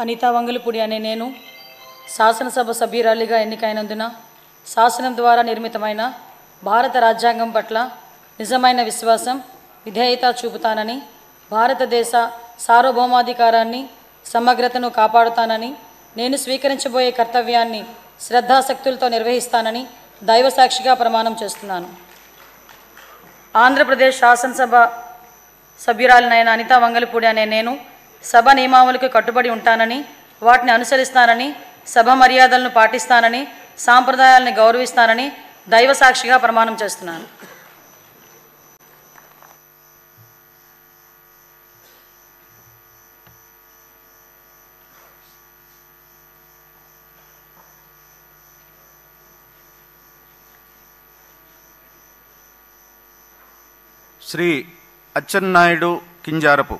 అనితా వంగలపూడి అనే నేను శాసనసభ సభ్యురాలిగా ఎన్నికైనందున శాసనం ద్వారా నిర్మితమైన భారత రాజ్యాంగం పట్ల నిజమైన విశ్వాసం, విధేయత చూపుతానని, భారతదేశ సార్వభౌమాధికారాన్ని, సమగ్రతను కాపాడుతానని, నేను స్వీకరించబోయే కర్తవ్యాన్ని శ్రద్ధాశక్తులతో నిర్వహిస్తానని దైవసాక్షిగా ప్రమాణం చేస్తున్నాను. ఆంధ్రప్రదేశ్ శాసనసభ సభ్యురాలినైన అనితా వంగలపూడి అనే నేను సభ నియమావళికి కట్టుబడి ఉంటానని, వాటిని అనుసరిస్తానని, సభ మర్యాదలను పాటిస్తానని, సాంప్రదాయాలను గౌరవిస్తానని దైవసాక్షిగా ప్రమాణం చేస్తున్నాను. శ్రీ అచ్చెన్నాయుడు కింజారపు.